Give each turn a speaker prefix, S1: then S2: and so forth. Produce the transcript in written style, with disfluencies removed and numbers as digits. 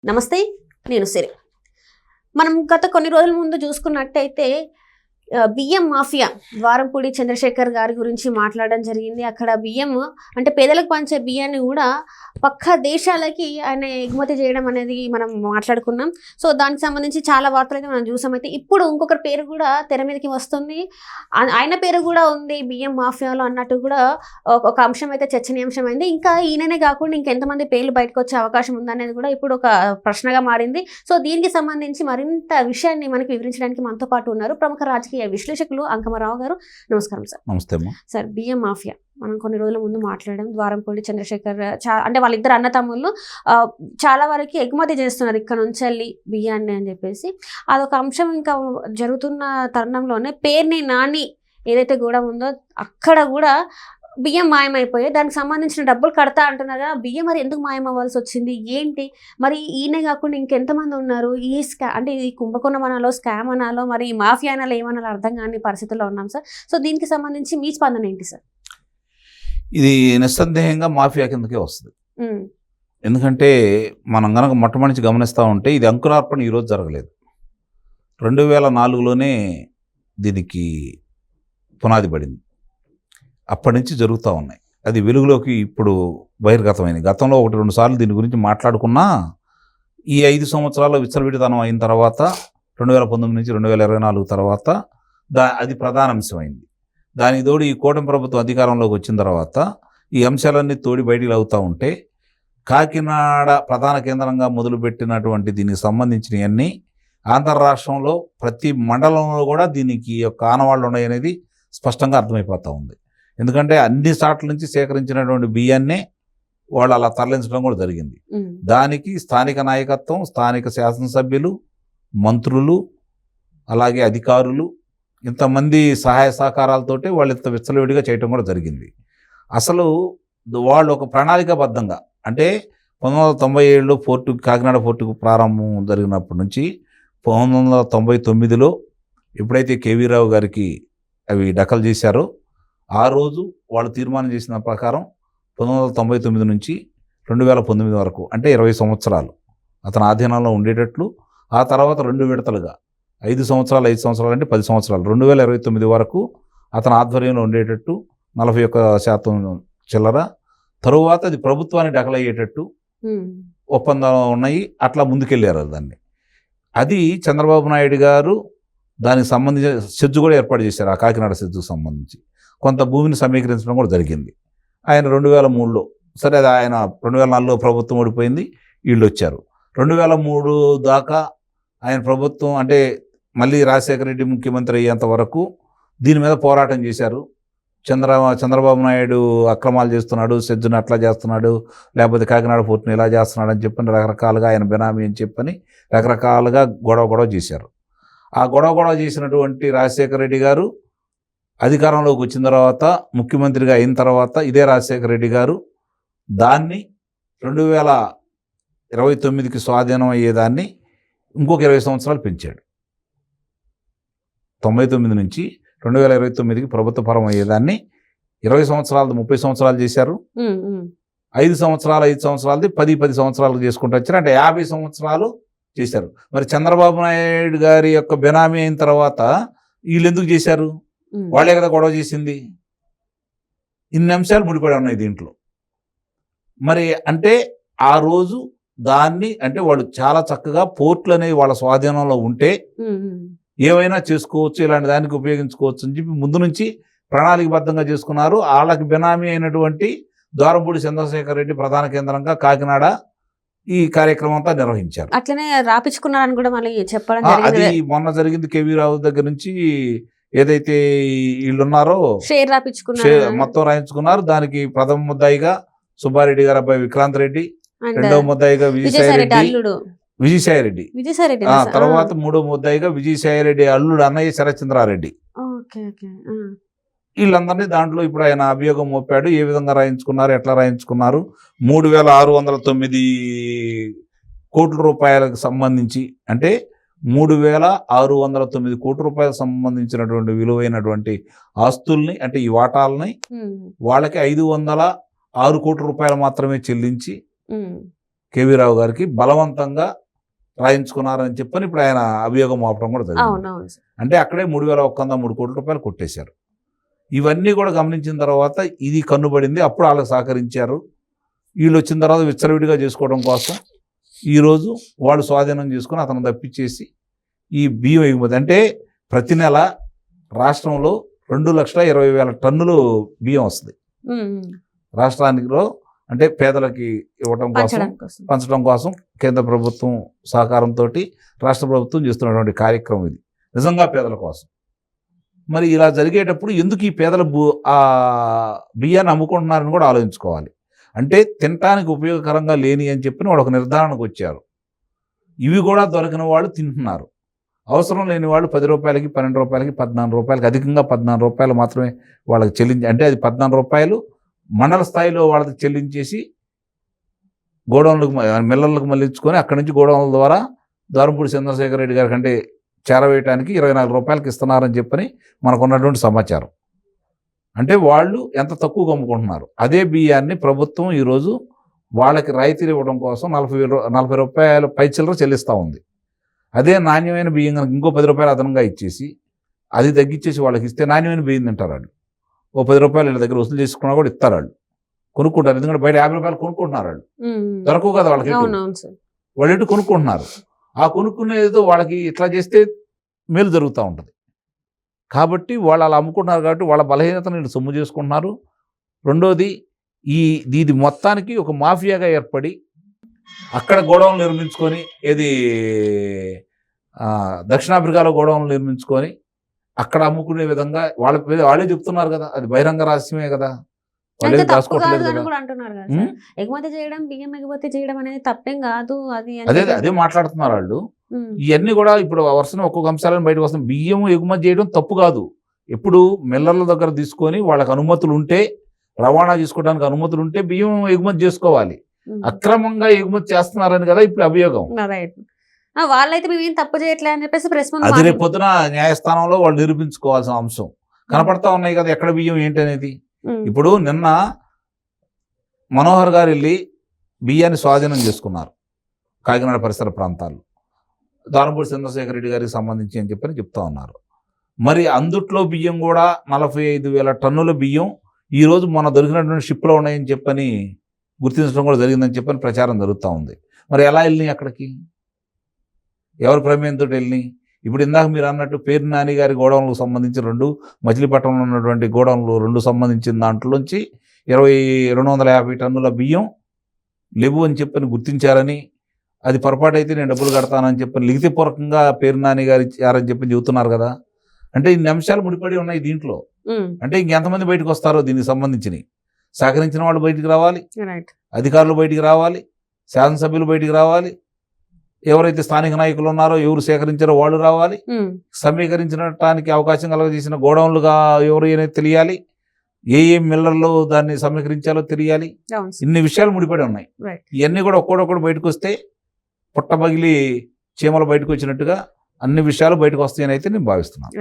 S1: నమస్తే, నేను సిరి. మనం గత కొన్ని రోజుల ముందు చూసుకున్నట్టయితే బియ్యం మాఫియా ద్వారంపూడి చంద్రశేఖర్ గారి గురించి మాట్లాడడం జరిగింది. అక్కడ బియ్యం అంటే పేదలకు పంచే బియ్యాన్ని కూడా పక్క దేశాలకి ఆయన ఎగుమతి చేయడం అనేది మనం మాట్లాడుకున్నాం. సో దానికి సంబంధించి చాలా వార్తలు అయితే మనం చూసామైతే ఇప్పుడు ఇంకొకరి పేరు కూడా తెర మీదకి వస్తుంది. ఆయన పేరు కూడా ఉంది బియ్యం మాఫియాలో అన్నట్టు కూడా ఒక అంశం అయితే చర్చనీయాంశమైంది. ఇంకా ఈయననే కాకుండా ఇంకెంతమంది పేర్లు బయటకు వచ్చే అవకాశం ఉందనేది కూడా ఇప్పుడు ఒక ప్రశ్నగా మారింది. సో దీనికి సంబంధించి మరింత విషయాన్ని మనకి వివరించడానికి మనతో పాటు ఉన్నారు ప్రముఖ రాజకీయ విశ్లేషకులు అంకమరావు గారు. నమస్కారం సార్.
S2: నమస్తే
S1: సార్, బియ్యం మాఫియా మనం కొన్ని రోజుల ముందు మాట్లాడాం. ద్వారంపూడి చంద్రశేఖర్ అంటే వాళ్ళిద్దరు అన్నతమ్ముళ్ళు చాలా వరకు ఎగుమతి చేస్తున్నారు ఇక్కడ నుంచి వెళ్ళి బియ్యాన్ని అని చెప్పేసి. అదొక అంశం ఇంకా జరుగుతున్న తరుణంలోనే పేరుని నాని ఏదైతే గూడ ఉందో అక్కడ కూడా బియ్యం మాయమైపోయాయి. దానికి సంబంధించిన డబ్బులు కడతా అంటున్నారు కదా, బియ్యం మరి ఎందుకు మాయమవ్వాల్సి వచ్చింది ఏంటి? మరి ఈయనే కాకుండా ఇంకెంతమంది ఉన్నారు? ఈ అంటే ఈ కుంభకోణం అనాలో, స్కామ్ అనాలో, మరి ఈ మాఫియా అనాలో ఏమనాలో అర్థం కాని పరిస్థితుల్లో ఉన్నాం సార్. సో దీనికి సంబంధించి మీ స్పందన ఏంటి సార్?
S2: ఇది నిస్సందేహంగా మాఫియా కిందకే వస్తుంది. ఎందుకంటే మనం కనుక మొట్టమొదటి గమనిస్తూ ఉంటే ఇది అంకురార్పణ ఈరోజు జరగలేదు. 2004లోనే దీనికి పునాది పడింది. అప్పటి నుంచి జరుగుతూ ఉన్నాయి. అది వెలుగులోకి ఇప్పుడు బహిర్గతమైంది. గతంలో 1-2 సార్లు దీని గురించి మాట్లాడుకున్నా ఈ 5 సంవత్సరాల విచ్చలవిడితనం అయిన తర్వాత 2019 నుంచి 2024 తర్వాత అది ప్రధాన అంశమైంది. దానికి తోడు ఈ కూటమి ప్రభుత్వం అధికారంలోకి వచ్చిన తర్వాత ఈ అంశాలన్నీ తోడి బయటికి అవుతూ ఉంటే కాకినాడ ప్రధాన కేంద్రంగా మొదలుపెట్టినటువంటి దీనికి సంబంధించినవన్నీ ఆంధ్ర రాష్ట్రంలో ప్రతి మండలంలో కూడా దీనికి యొక్క ఆనవాళ్ళు ఉన్నాయనేది స్పష్టంగా అర్థమైపోతూ ఉంది. ఎందుకంటే అన్ని సాట్ల నుంచి సేకరించినటువంటి బియ్యాన్నే వాళ్ళు అలా తరలించడం కూడా జరిగింది. దానికి స్థానిక నాయకత్వం, స్థానిక శాసనసభ్యులు, మంత్రులు, అలాగే అధికారులు ఇంతమంది సహాయ సహకారాలతోటి వాళ్ళు ఇంత విచ్చలవిడిగా చేయటం కూడా జరిగింది. అసలు వాళ్ళు ఒక ప్రణాళికాబద్ధంగా అంటే 1997లో కాకినాడ పోర్టుకు ప్రారంభం జరిగినప్పటి నుంచి 1999లో ఎప్పుడైతే కేవీ రావు గారికి అవి డకలు చేశారో ఆ రోజు వాళ్ళు తీర్మానం చేసిన ప్రకారం 1999 నుంచి 2019 వరకు అంటే 20 సంవత్సరాలు అతని ఆధీనంలో ఉండేటట్లు, ఆ తర్వాత 2 విడతలుగా 5 సంవత్సరాలు అంటే 10 సంవత్సరాలు 2029 వరకు అతని ఆధ్వర్యంలో ఉండేటట్టు 41% చిల్లర, తరువాత అది ప్రభుత్వాన్ని డకలయ్యేటట్టు ఒప్పందాలు ఉన్నాయి. అట్లా ముందుకెళ్ళారు దాన్ని. అది చంద్రబాబు నాయుడు గారు దానికి సంబంధించిన సెజ్జు కూడా ఏర్పాటు చేశారు. ఆ కాకినాడ సెజ్జుకు సంబంధించి కొంత భూమిని సమీకరించడం కూడా జరిగింది. ఆయన 2003లో సరే, అది ఆయన 2004లో ప్రభుత్వం ఓడిపోయింది, వీళ్ళు వచ్చారు. 2003 దాకా ఆయన ప్రభుత్వం అంటే మళ్ళీ రాజశేఖర రెడ్డి ముఖ్యమంత్రి అయ్యేంత వరకు దీని మీద పోరాటం చేశారు. చంద్రబాబు నాయుడు అక్రమాలు చేస్తున్నాడు, సెజ్జును అట్లా చేస్తున్నాడు, లేకపోతే కాకినాడ పోర్టుని ఇలా చేస్తున్నాడు అని చెప్పని రకరకాలుగా ఆయన బెనామీ అని చెప్పని రకరకాలుగా గొడవ చేశారు. ఆ గొడవ చేసినటువంటి రాజశేఖర రెడ్డి గారు అధికారంలోకి వచ్చిన తర్వాత, ముఖ్యమంత్రిగా అయిన తర్వాత ఇదే రాజశేఖర రెడ్డి గారు దాన్ని 2029కి స్వాధీనం అయ్యేదాన్ని ఇంకొక 20 సంవత్సరాలు పెంచాడు. 99 నుంచి 2029కి ప్రభుత్వ పరం అయ్యేదాన్ని 20 సంవత్సరాలు 30 సంవత్సరాలు చేశారు. 5 సంవత్సరాలది 10 సంవత్సరాలు చేసుకుంటూ వచ్చారు. అంటే 50 సంవత్సరాలు చేశారు. మరి చంద్రబాబు నాయుడు గారి యొక్క బెనామీ అయిన తర్వాత వీళ్ళు ఎందుకు చేశారు? వాళ్ళే కదా గొడవ చేసింది. ఇన్ని అంశాలు ముడిపడి ఉన్నాయి దీంట్లో. మరి అంటే ఆ రోజు దాన్ని అంటే వాళ్ళు చాలా చక్కగా పోర్టులు అనేవి వాళ్ళ స్వాధీనంలో ఉంటే ఏమైనా చేసుకోవచ్చు, ఇలాంటి దానికి ఉపయోగించుకోవచ్చు అని చెప్పి ముందు నుంచి ప్రణాళికబద్ధంగా చేసుకున్నారు. వాళ్ళకి బెనామీ అయినటువంటి ద్వారంపూడి చంద్రశేఖర్ రెడ్డి ప్రధాన కేంద్రంగా కాకినాడ ఈ కార్యక్రమం అంతా నిర్వహించారు.
S1: అట్లనే రాపించుకున్నారని కూడా మళ్ళీ చెప్పడం
S2: అది మొన్న జరిగింది. కేవీ రావు దగ్గర నుంచి ఏదైతే వీళ్ళు ఉన్నారో మొత్తం రాయించుకున్నారు. దానికి ప్రథమ ముద్దాయిగా సుబ్బారెడ్డి గారు అబ్బాయి విక్రాంత్ రెడ్డి, రెండవ ముద్దాయిగా విజయసాయిరెడ్డి, తర్వాత మూడో ముద్దాయిగా విజయసాయిరెడ్డి అల్లుడు అన్నయ్య శరత్చంద్రారెడ్డి. వీళ్ళందరినీ దాంట్లో ఇప్పుడు ఆయన అభియోగం మోపాడు. ఏ విధంగా రాయించుకున్నారు, ఎట్లా రాయించుకున్నారు, 3609 కోట్ల రూపాయలకు సంబంధించి అంటే 3609 కోట్ల రూపాయలకు సంబంధించినటువంటి విలువైనటువంటి ఆస్తుల్ని అంటే ఈ వాటాలని వాళ్ళకి 506 కోట్ల రూపాయలు మాత్రమే చెల్లించి కేవీ రావు గారికి బలవంతంగా రాయించుకున్నారని చెప్పని ఇప్పుడు ఆయన అభియోగం మోపడం కూడా జరిగింది.
S1: అవునవును సార్.
S2: అంటే అక్కడే 3,103 కోట్ల రూపాయలు కొట్టేశారు. ఇవన్నీ కూడా గమనించిన తర్వాత ఇది కన్నుబడింది. అప్పుడు వాళ్ళకి సహకరించారు. వీళ్ళు వచ్చిన తర్వాత విచ్చలవిడిగా చేసుకోవడం కోసం ఈరోజు వాళ్ళు స్వాధీనం చేసుకుని అతను తప్పించేసి ఈ బియ్యం ఎగుమతి అంటే ప్రతి నెల రాష్ట్రంలో 2,20,000 టన్నులు బియ్యం వస్తుంది రాష్ట్రానికిలో. అంటే పేదలకి ఇవ్వడం కోసం, పంచడం కోసం కేంద్ర ప్రభుత్వం సహకారంతో రాష్ట్ర ప్రభుత్వం చేస్తున్నటువంటి కార్యక్రమం ఇది, నిజంగా పేదల కోసం. మరి ఇలా జరిగేటప్పుడు ఎందుకు ఈ పేదల ఆ బియ్యాన్ని అమ్ముకుంటున్నారని కూడా ఆలోచించుకోవాలి. అంటే తినటానికి ఉపయోగకరంగా లేని అని చెప్పి వాళ్ళు ఒక నిర్ధారణకు వచ్చారు. ఇవి కూడా దొరికిన వాళ్ళు తింటున్నారు. అవసరం లేని వాళ్ళు 10 రూపాయలకి, 12 రూపాయలకి, 14 రూపాయలకి, అధికంగా 14 రూపాయలు మాత్రమే వాళ్ళకి చెల్లించి, అంటే అది 14 రూపాయలు మండల స్థాయిలో వాళ్ళకి చెల్లించేసి గోడౌన్లకు మిల్లర్లకు మళ్ళించుకొని అక్కడి నుంచి గోడౌన్ల ద్వారా ద్వారంపూడి చంద్రశేఖర్ రెడ్డి గారి కంటే చేరవేయడానికి 24 రూపాయలకి ఇస్తున్నారని చెప్పని మనకు ఉన్నటువంటి సమాచారం. అంటే వాళ్ళు ఎంత తక్కువగా అమ్ముకుంటున్నారు. అదే బియ్యాన్ని ప్రభుత్వం ఈరోజు వాళ్ళకి రాయితీలు ఇవ్వడం కోసం 40 రూపాయల పైచిల్లర చెల్లిస్తూ ఉంది. అదే నాణ్యమైన బియ్యం కనుక ఇంకో 10 రూపాయలు అదనంగా ఇచ్చేసి అది తగ్గించేసి వాళ్ళకి ఇస్తే నాణ్యమైన బియ్యం తింటారు వాళ్ళు. ఓ 10 రూపాయలు వీళ్ళ దగ్గర వసూలు చేసుకున్నా కూడా ఇస్తారు వాళ్ళు, కొనుక్కుంటారు. ఎందుకంటే బయట 50 రూపాయలు కొనుక్కుంటున్నారు వాళ్ళు, దొరకవు కదా వాళ్ళకి, వాళ్ళు ఇటు కొనుక్కుంటున్నారు. ఆ కొనుక్కునేదో వాళ్ళకి ఇట్లా చేస్తే మేలు జరుగుతూ ఉంటుంది. కాబట్టి వాళ్ళు అలా అమ్ముకుంటున్నారు కాబట్టి వాళ్ళ బలహీనతను వీళ్ళు సొమ్ము చేసుకుంటున్నారు. రెండోది ఇది మొత్తానికి ఒక మాఫియాగా ఏర్పడి అక్కడ గోడౌన్లు నిర్మించుకొని, ఏది దక్షిణాఫ్రికాలో గోడౌన్లు నిర్మించుకొని అక్కడ అమ్ముకునే విధంగా వాళ్ళే చెప్తున్నారు కదా, అది బహిరంగ రహస్యమే కదా, వాళ్ళే దాచుకోవట్లేదు కదా.
S1: ఎగుమతి చేయడం, బియ్యం ఎగుమతి చేయడం అనేది తప్పేం కాదు.
S2: అదే మాట్లాడుతున్నారు వాళ్ళు. ఇవన్నీ కూడా ఇప్పుడు వరుసన ఒక్కొక్క అంశాలను బయటకు వస్తుంది. బియ్యం ఎగుమతి చేయడం తప్పు కాదు. ఎప్పుడు మిల్లర్ల దగ్గర తీసుకొని వాళ్ళకి అనుమతులు ఉంటే, రవాణా చేసుకోవడానికి అనుమతులు ఉంటే బియ్యం ఎగుమతి చేసుకోవాలి. అక్రమంగా ఎగుమతి చేస్తున్నారని కదా ఇప్పుడు అభియోగం.
S1: వాళ్ళైతే మేము తప్పు చేయట్లేదు అని చెప్పేసి ప్రెస్ ముందు
S2: అది రేపు పొద్దున న్యాయస్థానంలో వాళ్ళు నిరూపించుకోవాల్సిన అంశం కనపడతా ఉన్నాయి కదా, ఎక్కడ బియ్యం ఏంటి అనేది. ఇప్పుడు నిన్న మనోహర్ గారు వెళ్ళి బియ్యాన్ని స్వాధీనం చేసుకున్నారు కాకినాడ పరిసర ప్రాంతాల్లో, ద్వారంపూడి చంద్రశేఖర్ రెడ్డి గారికి సంబంధించి అని చెప్పని చెప్తా ఉన్నారు. మరి అందుట్లో బియ్యం కూడా 45,000 టన్నుల బియ్యం ఈరోజు మన దొరికినటువంటి షిప్లో ఉన్నాయని చెప్పని గుర్తించడం కూడా జరిగిందని చెప్పని ప్రచారం జరుగుతూ ఉంది. మరి ఎలా వెళ్ళినాయి అక్కడికి, ఎవరి ప్రమేయంతో వెళ్ళినాయి? ఇప్పుడు ఇందాక మీరు అన్నట్టు పేరు నాని గారి గోడౌన్లకు సంబంధించి 2, మచిలీపట్నంలో ఉన్నటువంటి గోడౌన్లు 2 సంబంధించిన దాంట్లోంచి 250 టన్నుల బియ్యం లేవు అని చెప్పని గుర్తించారని, అది పొరపాటు అయితే నేను డబ్బులు కడతానని చెప్పని లిఖితపూర్వకంగా పేరు నాని గారు ఇచ్చారని చెప్పి చెబుతున్నారు కదా. అంటే ఇన్ని అంశాలు ముడిపడి ఉన్నాయి దీంట్లో. అంటే ఇంకెంతమంది బయటకు వస్తారో దీనికి సంబంధించి. సహకరించిన వాళ్ళు బయటికి రావాలి, అధికారులు బయటికి రావాలి, శాసనసభ్యులు బయటికి రావాలి, ఎవరైతే స్థానిక నాయకులు ఉన్నారో ఎవరు సేకరించారో వాళ్ళు రావాలి, సమీకరించడానికి అవకాశం కలగజేసిన గోడౌన్లుగా ఎవరు అనేది తెలియాలి, ఏ మిల్లర్లు దాన్ని సమీకరించాలో తెలియాలి. ఇన్ని విషయాలు ముడిపడి ఉన్నాయి. ఇవన్నీ కూడా ఒక్కొక్కటి బయటకు వస్తే పుట్టబగిలి చీమలు బయటకు వచ్చినట్టుగా అన్ని విషయాలు బయటకు వస్తాయని అయితే నేను భావిస్తున్నాను.